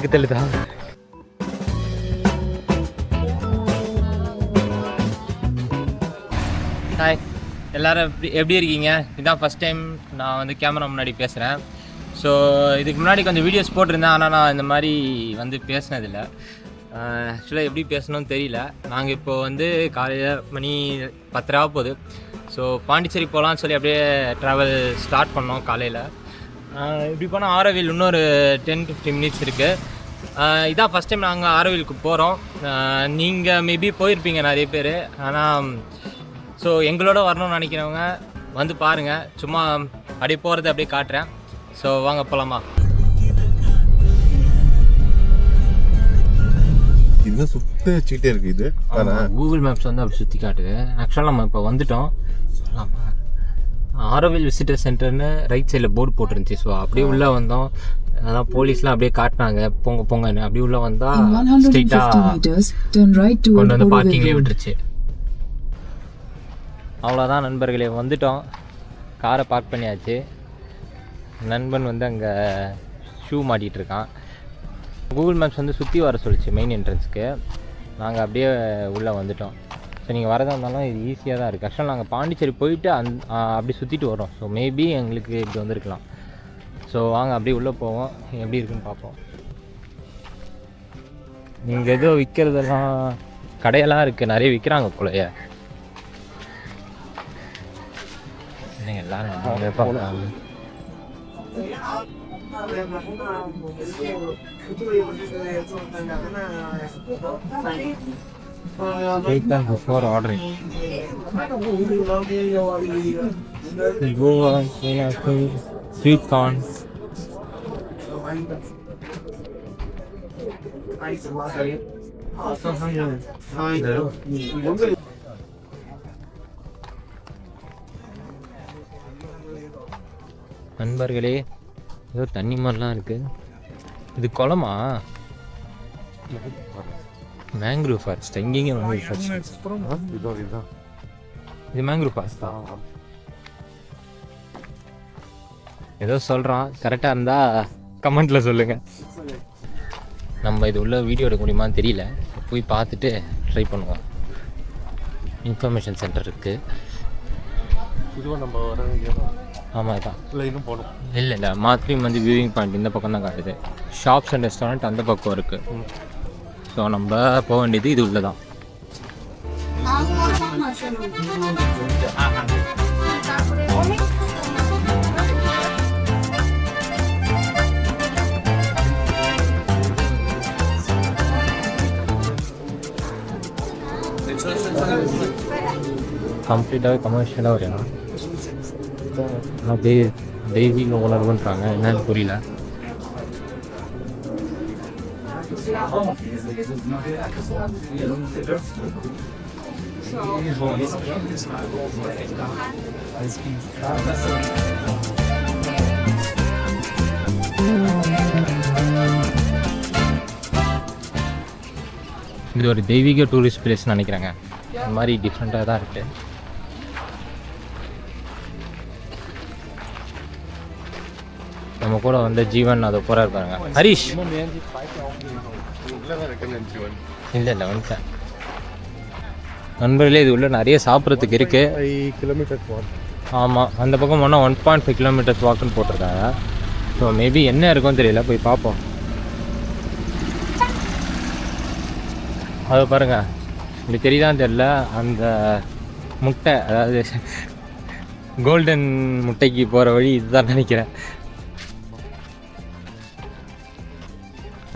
நாக்கு தெளிதா. ஹாய் எல்லோரும் எப்படி இருக்கீங்க? இதுதான் ஃபஸ்ட் டைம் நான் வந்து கேமரா முன்னாடி பேசுகிறேன். ஸோ இதுக்கு முன்னாடி கொஞ்சம் வீடியோஸ் போட்டிருந்தேன், ஆனால் நான் இந்த மாதிரி வந்து பேசினதில்லை. ஆக்சுவலாக எப்படி பேசணும்னு தெரியல. நாங்கள் இப்போது வந்து காலையில் மணி 10 போகுது. ஸோ பாண்டிச்சேரி போகலான்னு சொல்லி அப்படியே ட்ராவல் ஸ்டார்ட் பண்ணோம் காலையில். இப்படி போனால் ஆரோவில் இன்னொரு 10-15 மினிட்ஸ் இருக்குது. இதான் ஃபஸ்ட் டைம் நாங்கள் ஆரோவிலுக்கு போகிறோம். நீங்கள் மேபி போயிருப்பீங்க நிறைய பேர். ஆனால் ஸோ எங்களோட வரணும்னு நினைக்கிறவங்க வந்து பாருங்கள். சும்மா அப்படியே போகிறத அப்படியே காட்டுறேன். ஸோ வாங்க போகலாமா? இது சுத்த சீட்டே இருக்குது. இது கூகுள் மேப்ஸ் வந்து அப்படி சுற்றி காட்டுது. ஆக்சுவலாக நம்ம இப்போ வந்துட்டோம். ஆரோவில் விசிட்டர் சென்டர்னு ரைட் சைடில் போர்டு போட்டுருந்துச்சு. ஸோ அப்படியே உள்ளே வந்தோம். அதான் போலீஸ்லாம் அப்படியே காட்டினாங்க போங்க போங்கன்னு. அப்படியே உள்ளே வந்தால் ஸ்ட்ரெயிட்டாக கொண்டு வந்து பார்க்கிங்லேயே விட்டுருச்சு. அவ்வளோதான் நண்பர்களே, வந்துட்டோம். காரை பார்க் பண்ணியாச்சு. நண்பன் வந்து அங்கே ஷூ மாட்டிகிட்ருக்கான். கூகுள் மேப்ஸ் வந்து சுற்றி வர சொல்லிச்சு மெயின் என்ட்ரன்ஸுக்கு. நாங்கள் அப்படியே உள்ளே வந்துட்டோம். ஸோ நீங்கள் வரதாக இருந்தாலும் இது ஈஸியாக தான் இருக்குது. ஆக்சுவலாக நாங்கள் பாண்டிச்சேரி போயிட்டு அப்படி சுற்றிட்டு வரோம். ஸோ மேபி எங்களுக்கு இப்படி வந்திருக்கலாம். ஸோ வாங்க அப்படியே உள்ளே போவோம், எப்படி இருக்குன்னு பார்ப்போம். இங்கே ஏதோ விற்கிறதெல்லாம் கடையெல்லாம் இருக்குது, நிறைய விற்கிறாங்க போலயே. எல்லாரும் பார்க்கலாம். Before ordering, Goa, sweet corn. நண்பர்களே, ஏதோ தண்ணி மாதிரிலாம் இருக்குது. இது குளமா? Mangrove forest. எங்கேங்க மேங்க்ரூவ் ஃபாரஸ்ட்? இது மேங்க்ரூவ் ஃபாரஸ்ட் தான். ஏதோ சொல்கிறான், கரெக்டாக இருந்தால் கமெண்ட்டில் சொல்லுங்கள். நம்ம இது உள்ள வீடியோ எடுக்க முடியுமான்னு தெரியல. போய் பார்த்துட்டு ட்ரை பண்ணுவோம். இன்ஃபர்மேஷன் சென்டர் இருக்குது. இதுவும் நம்ம வர வேண்டியதா? ஆமாம் இதான். இல்லை இன்னும் போகணும். இல்லை மாத்ரீம் வந்து வியூவிங் பாயிண்ட் இந்த பக்கம் தான் காட்டுது. ஷாப்ஸ் அண்ட் ரெஸ்டாரண்ட் அந்த பக்கம் இருக்குது. ஸோ நம்ம போக வேண்டியது இது உள்ள தான். கம்ப்ளீட்டாகவே கமர்ஷியலாக ஒரு இடம். அப்படியே தெய்வீக உணர்வுன்றாங்க, என்னன்னு புரியல. இது ஒரு தெய்வீக டூரிஸ்ட் பிளேஸ்ன்னு நினைக்கிறாங்க. இந்த மாதிரி டிஃப்ரெண்ட்டாக தான் இருக்குது. நம்ம கூட வந்து ஜீவன் அதை போகிற இருப்பாங்க. ஹரிஷ் இல்லை வந்துட்டேன். நண்பர்களே, இது உள்ள நிறைய சாப்பிட்றதுக்கு இருக்குது. ஆமாம், அந்த பக்கம் போனால் 1.5 கிலோமீட்டர்ஸ் வாக்குன்னு போட்டிருக்காங்க. ஸோ மேபி என்ன இருக்கும்னு தெரியல, போய் பார்ப்போம். அதை பாருங்கள், இப்படி தெரியுதான்னு தெரியல. அந்த முட்டை, அதாவது கோல்டன் முட்டைக்கு போகிற வழி இதுதான் நினைக்கிறேன்.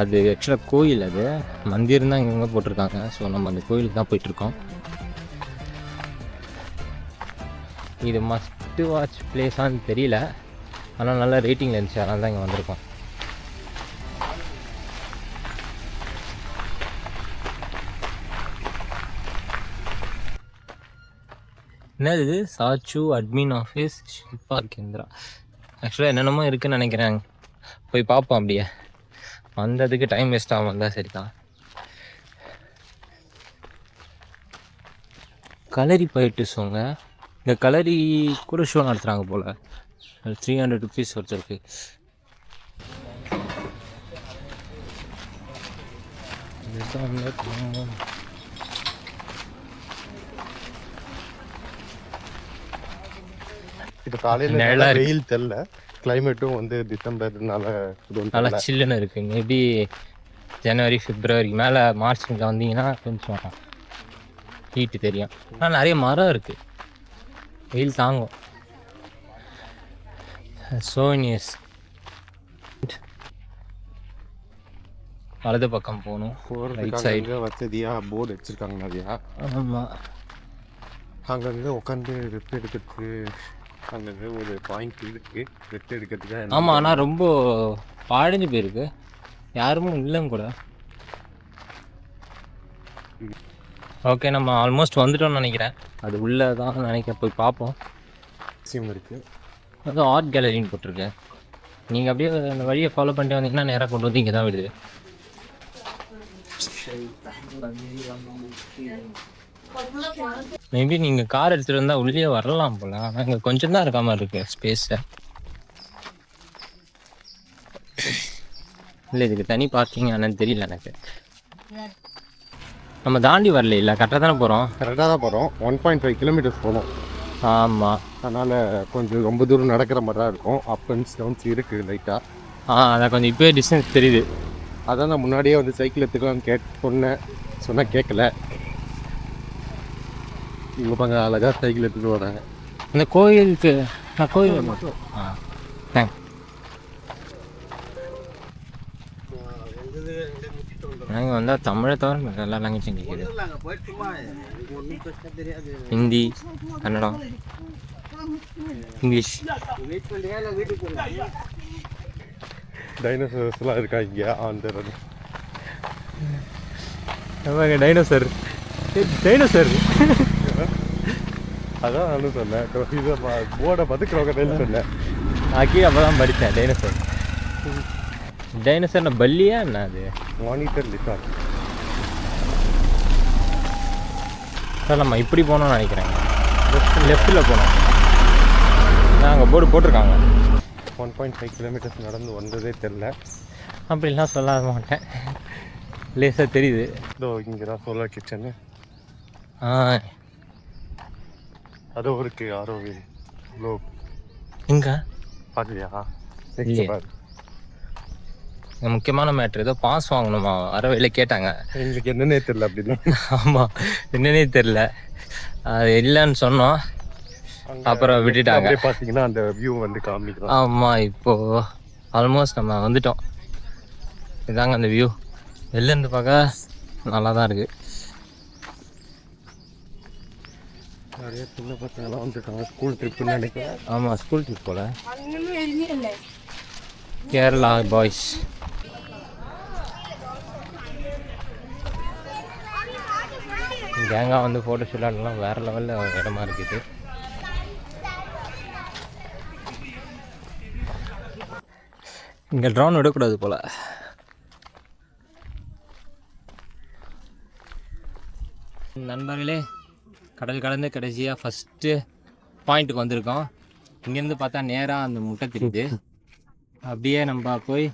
அது ஆக்சுவலாக கோயில், அது மந்திரம் தான் இங்கே போட்டிருக்காங்க. ஸோ நம்ம அந்த கோயிலுக்கு தான் போயிட்டுருக்கோம். இது மஸ்ட் வாட்ச் பிளேஸான்னு தெரியல, ஆனால் நல்லா ரேட்டிங்கில் இருந்துச்சு, அதனால தான் இங்கே வந்திருக்கோம். என்னது இது? சாச்சு அட்மின் ஆஃபீஸ் ஷில்பா கேந்திரா. ஆக்சுவலாக என்னென்னமோ இருக்குதுன்னு நினைக்கிறேன். போய் பார்ப்போம். அப்படியே வந்ததுக்கு டைம் வேஸ்ட் ஆகும், வந்தால் சரி தான். கலரி போயிட்டு சோங்க. இந்த கலரி கூட ஷோ நடத்துகிறாங்க போல். 300 rupees ஒருத்தருக்கு. இப்போ காலையில் நிழலா நல்லா இருக்கு. வெயில் தெரியல, கிளைமேட்டும் வந்து டிசம்பர்னால நல்லா சில்லுன்னு இருக்குது. மேபி ஜனவரி பிப்ரவரிக்கு மேலே மார்ச்ல வந்தீங்கன்னா கொஞ்சம் ஹீட்டு தெரியும். ஆனால் நிறைய மரம் இருக்குது, வெயில் தாங்கும். சோனியஸ் வலது பக்கம் போகணும், ரைட் சைடு. போகிறதுக்காக வசதியாக போர்டு வச்சுருக்காங்க நிறையா. ஆமாம், அங்கங்கே உட்காந்து ரெஸ்ட் எடுக்கிறதுக்கு அங்கங்கே ஒரு பாயிண்ட் இருக்குது ரெஸ்ட் எடுக்கிறதுக்கு. ஆமாம். ஆனால் ரொம்ப பாழஞ்சு போயிருக்கு, யாரும் இல்லைங்க கூட. ஓகே, நம்ம ஆல்மோஸ்ட் வந்துட்டோம்னு நினைக்கிறேன். அது உள்ளே தான் நினைக்கிறேன், போய் பார்ப்போம். விஷயம் இருக்குது. அதுவும் ஆர்ட் கேலரின்னு போட்டிருக்கு. நீங்கள் அப்படியே அந்த வழியை ஃபாலோ பண்ணிட்டு வந்தீங்கன்னா நேராக கொண்டு வந்து இங்கே தான் விடுது. மேபி நீங்கள் கார் எடுத்துகிட்டு வந்தால் உள்ளே வரலாம் போல். ஆனால் இங்கே கொஞ்சம் தான் இருக்க மாதிரி இருக்குது ஸ்பேஸை. இல்லை, இதுக்கு தனி பார்க்கிங் என்னன்னு தெரியல எனக்கு. நம்ம தாண்டி வரல, இல்லை கரெக்டாக தானே போகிறோம். கரெக்டாக தான் போகிறோம். 1.5 கிலோமீட்டர்ஸ் போகணும். ஆமாம். அதனால் கொஞ்சம் ரொம்ப தூரம் நடக்கிற மாதிரி தான் இருக்கும். அப் அண்ட் டவுன்ஸ் இருக்குது லைட்டாக. அதான் கொஞ்சம் இப்போயே டிஸ்டன்ஸ் தெரியுது. அதான் நான் முன்னாடியே வந்து சைக்கிள் எடுத்துக்கலாம்னு சொன்னால் கேட்கல. இங்கே பாங்க அழகாக சைக்கிள் எடுத்துகிட்டு வராங்க. இந்த கோயிலுக்கு நான் கோயில் தேங்க் நாங்கள் வந்தால் தமிழை தவிர எல்லா லாங்குவேஜும் கேட்குது. ஹிந்தி, கன்னடம், இங்கிலீஷ். டைனோசர்ஸ்லாம் இருக்கா இங்கே அந்த டைனோசர் டைனோசர் அதான் நானும் சொன்னேன். இதை போர்டை பார்த்து க்ரோக்கடைல்னு சொன்னேன். கீழே அப்போ தான் படித்தேன் டைனோசர். டைனோசர் பல்லியா என்ன அது? Monitor lizard. சார் நம்ம இப்படி போகணும்னு நினைக்கிறேன். லெஃப்ட்டில் போனோம். அங்கே போர்டு போட்டிருக்காங்க. 1.5 கிலோமீட்டர்ஸ் நடந்து வந்ததே தெரில. அப்படிலாம் சொல்ல மாட்டேன், லேசாக தெரியுது. இதோ இங்கே தான் சோலார் கிச்சனு. அதோ இருக்கு ஆரோவில். இவ்வளோ எங்கே பார்க்குறியா? முக்கியமான மேட்ரு, ஏதோ பாஸ் வாங்கணுமா வர வேலை கேட்டாங்க. எங்களுக்கு என்னன்னே தெரில அப்படின்னா. ஆமாம், என்னன்னே தெரில. அது இல்லைன்னு சொன்னோம், அப்புறம் விட்டுட்டாங்க. பார்த்தீங்கன்னா அந்த வியூ வந்து காமிக்கிறோம். ஆமாம், இப்போது ஆல்மோஸ்ட் நம்ம வந்துட்டோம். இதாங்க அந்த வியூ. வெளிலேருந்து பார்க்க நல்லா தான் இருக்குது. நிறைய சின்ன பசங்களாம் வந்துருக்காங்க, ஸ்கூல் ட்ரிப்புன்னு நினைக்கிறேன். ஆமாம், ஸ்கூல் ட்ரிப் போல். கேரளா பாய்ஸ். கேங்காக வந்து ஃபோட்டோ ஷூட்லாம் வேறு லெவலில் இடமா இருக்குது. இங்கே ட்ரோன் விடக்கூடாது போல். நண்பர்களே, கடல் கடந்து கடைசியாக ஃபஸ்ட்டு பாயிண்ட்டுக்கு வந்திருக்கோம். இங்கேருந்து பார்த்தா நேராக அந்த முட்டை தெரியுது. அப்படியே நம்ம போய்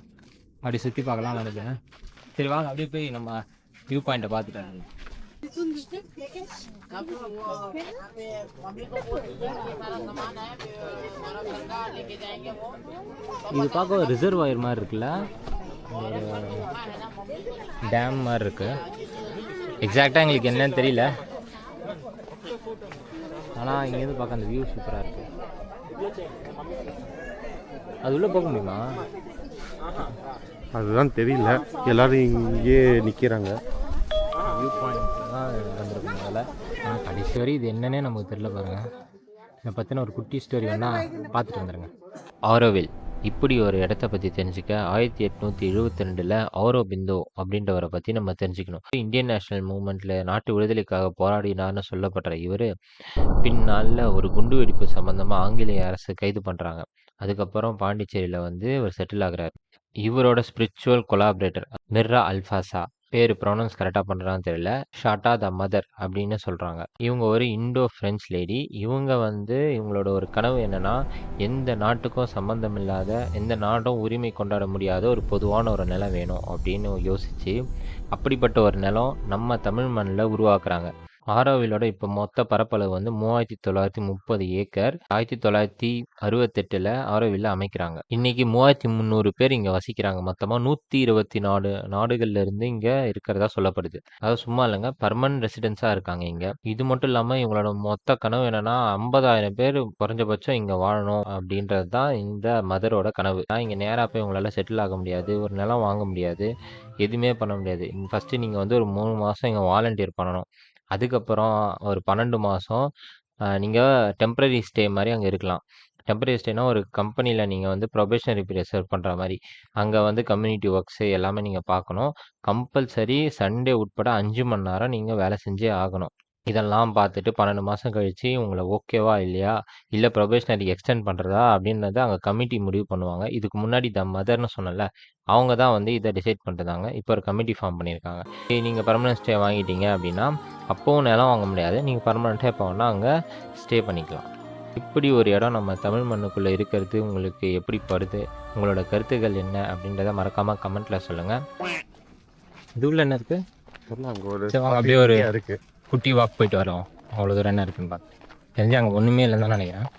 அப்படி சுற்றி பார்க்கலாம் நினைக்கிறேன். சரி வாங்க, அப்படியே போய் நம்ம வியூ பாயிண்ட்டை பார்த்துட்டு. இது பார்க்க ஒரு ரிசர்வாயர் மாதிரி இருக்குல்ல, டேம் மாதிரி இருக்கு. எக்ஸாக்டாக எங்களுக்கு என்னன்னு தெரியல, ஆனால் இங்கேருந்து பார்க்க அந்த வியூ சூப்பராக இருக்கு. அது உள்ளே போக முடியுமா? அதுதான் தெரியல, எல்லாரும் இங்கே நிற்கிறாங்க. வியூ பாயிண்ட் தான் வந்துருக்கும் அதில். ஆனால் கடைசி வரை இது என்னன்னே நமக்கு தெரியல பாருங்கள். இதை பற்றின ஒரு குட்டி ஸ்டோரி வேணால் பார்த்துட்டு வந்துடுங்க. ஆரோவில் இப்படி ஒரு இடத்த பற்றி தெரிஞ்சுக்க 1872 ஆரோபிந்தோ அப்படின்றவரை பற்றி நம்ம தெரிஞ்சுக்கணும். இந்தியன் நேஷனல் மூவ்மெண்ட்டில் நாட்டு விடுதலைக்காக போராடினார்னு சொல்லப்படுற இவர் பின்னாளில் ஒரு குண்டு வெடிப்பு சம்மந்தமாக ஆங்கிலேய அரசு கைது பண்ணுறாங்க. அதுக்கப்புறம் பாண்டிச்சேரியில் வந்து இவர் செட்டில் ஆகிறார். இவரோட ஸ்பிரிச்சுவல் கொலாபரேட்டர் மிர்ரா அல்ஃபாசா பேர் ப்ரொனவுன்ஸ் கரெக்டாக பண்ணுறான்னு தெரியல. ஷார்ட்டா த மதர் அப்படின்னு சொல்கிறாங்க. இவங்க ஒரு இண்டோ ஃப்ரெஞ்ச் லேடி. இவங்க வந்து இவங்களோட ஒரு கனவு என்னென்னா, எந்த நாட்டுக்கும் சம்மந்தம் இல்லாத, எந்த நாடும் உரிமை கொண்டாட முடியாத ஒரு பொதுவான ஒரு நிலம் வேணும் அப்படின்னு யோசித்து, அப்படிப்பட்ட ஒரு நிலம் நம்ம தமிழ் மண்ணில் உருவாக்குறாங்க. ஆரோவிலோட இப்போ மொத்த பரப்பளவு வந்து 3930 ஏக்கர். 1968 ஆரோவில்ல அமைக்கிறாங்க. இன்னைக்கு 3300 பேர் இங்கே வசிக்கிறாங்க. மொத்தமாக 124 நாடுகள்ல இருந்து இங்கே இருக்கிறதா சொல்லப்படுது. அதாவது சும்மா இல்லைங்க, பர்மனன்ட் ரெசிடென்ஸாக இருக்காங்க இங்கே. இது மட்டும் இல்லாமல் இவங்களோட மொத்த கனவு என்னன்னா 50,000 பேர் குறைஞ்சபட்சம் இங்கே வாழணும் அப்படின்றது தான் இந்த மதரோட கனவு. நான் இங்கே நேராக போய் உங்களால் செட்டில் ஆக முடியாது, ஒரு நிலம் வாங்க முடியாது, எதுவுமே பண்ண முடியாது. ஃபஸ்ட்டு நீங்கள் வந்து ஒரு 3 மாதம் இங்கே வாலண்டியர் பண்ணணும். அதுக்கப்புறம் ஒரு 12 மாதம் நீங்கள் டெம்பரரி ஸ்டே மாதிரி அங்கே இருக்கலாம். டெம்பரரி ஸ்டேனா ஒரு கம்பெனியில் நீங்கள் வந்து ப்ரொபேஷனரி பீரியட் சர்வ் பண்ணுற மாதிரி. அங்கே வந்து கம்யூனிட்டி ஒர்க்ஸு எல்லாமே நீங்கள் பார்க்கணும். கம்பல்சரி சண்டே உட்பட 5 மணி நேரம் நீங்கள் வேலை செஞ்சே ஆகணும். இதெல்லாம் பார்த்துட்டு 12 மாதம் கழித்து உங்களை ஓகேவா இல்லையா, இல்லை ப்ரொபேஷனரி எக்ஸ்டெண்ட் பண்ணுறதா அப்படின்றத அங்கே கமிட்டி முடிவு பண்ணுவாங்க. இதுக்கு முன்னாடி த மதர்னு சொன்னல, அவங்க தான் வந்து இதை டிசைட் பண்ணுறதாங்க. இப்போ ஒரு கமிட்டி ஃபார்ம் பண்ணியிருக்காங்க. நீங்கள் பர்மனன்ட் ஸ்டே வாங்கிட்டீங்க அப்படின்னா அப்போவும் நிலம் வாங்க முடியாது, நீங்கள் பர்மனெண்ட்டாக எப்போ வேணால் அங்கே ஸ்டே பண்ணிக்கலாம். இப்படி ஒரு இடம் நம்ம தமிழ் மண்ணுக்குள்ளே இருக்கிறது உங்களுக்கு எப்படி படுது, உங்களோட கருத்துக்கள் என்ன அப்படின்றத மறக்காமல் கமெண்ட்டில் சொல்லுங்கள். இது உள்ள என்ன இருக்குது? அங்கே ஒரு அப்படியே ஒரு இருக்கு, குட்டி வாக் போயிட்டு வரோம். அவ்வளோ தூரம் என்ன இருக்குன்னு பார்த்து தெரிஞ்சு அங்கே ஒன்றுமே இல்லைன்னு தான் நினைக்கிறேன்.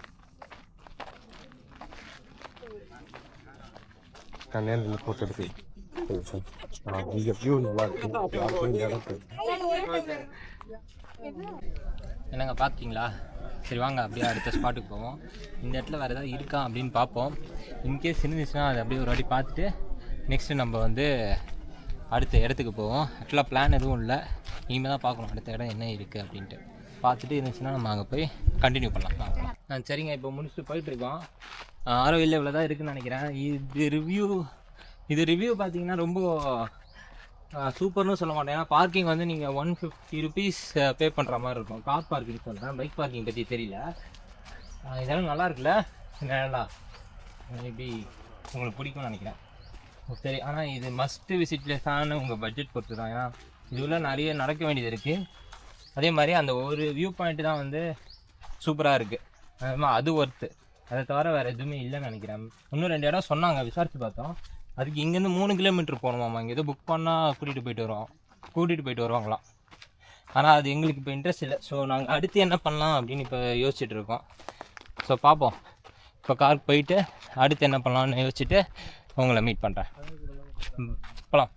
கல்யாணத்தில் போட்டு இருக்கு. இங்கே வியூ நல்லா இருக்கு. என்னங்க பார்த்தீங்களா? சரி வாங்க அப்படியே அடுத்த ஸ்பாட்டுக்கு போவோம். இந்த இடத்துல வேறு ஏதாவது இருக்கா அப்படின்னு பார்ப்போம். இன்கேஸ் இருந்துச்சுன்னா அதை அப்படியே ஒரு வாட்டி பார்த்துட்டு நெக்ஸ்ட்டு நம்ம வந்து அடுத்த இடத்துக்கு போவோம். ஆக்சுவலாக பிளான் எதுவும் இல்லை, இனிமேல் தான் பார்க்கணும் அடுத்த இடம் என்ன இருக்குது அப்படின்ட்டு. பார்த்துட்டு இருந்துச்சுன்னா நம்ம அங்கே போய் கண்டினியூ பண்ணலாம். சரிங்க, இப்போ முடிச்சுட்டு போயிட்டுருக்கோம். ஆரோவில்ல இவ்வளோ தான் இருக்குதுன்னு நினைக்கிறேன். இது ரிவ்யூ பார்த்தீங்கன்னா ரொம்ப சூப்பர்னு சொல்ல மாட்டேன். ஏன்னா பார்க்கிங் வந்து நீங்கள் 150 rupees பே பண்ணுற மாதிரி இருக்கும். கார் பார்க்கிங் சொல்கிறேன், பைக் பார்க்கிங் பற்றி தெரியல. இதெல்லாம் நல்லா இருக்குல்ல, நல்லா மேபி உங்களுக்கு பிடிக்கும்னு நினைக்கிறேன். சரி, ஆனால் இது மஸ்ட்டு விசிட் பிளேஸான உங்கள் பட்ஜெட் பொறுத்து தான். ஏன்னா இதுவில் நிறைய நடக்க வேண்டியது இருக்குது. அதே மாதிரி அந்த ஒரு வியூ பாயிண்ட்டு தான் வந்து சூப்பராக இருக்குது. அது ஒர்த்து. அதை தவிர வேறு எதுவுமே இல்லைன்னு நினைக்கிறேன். இன்னும் 2 இடம் சொன்னாங்க, விசாரித்து பார்த்தோம். அதுக்கு இங்கேருந்து 3 கிலோமீட்டர் போகணுமாம்மா. இங்கே எதோ புக் பண்ணால் கூட்டிகிட்டு போயிட்டு வருவாங்களாம். ஆனால் அது எங்களுக்கு இப்போ இன்ட்ரெஸ்ட் இல்லை. ஸோ நாங்கள் அடுத்து என்ன பண்ணலாம் அப்படின்னு இப்போ யோசிச்சுட்டு இருக்கோம். ஸோ பார்ப்போம். இப்போ கார் போயிட்டு அடுத்து என்ன பண்ணலான்னு யோசிச்சுட்டு உங்களை மீட் பண்ணுறேன். போகலாம்.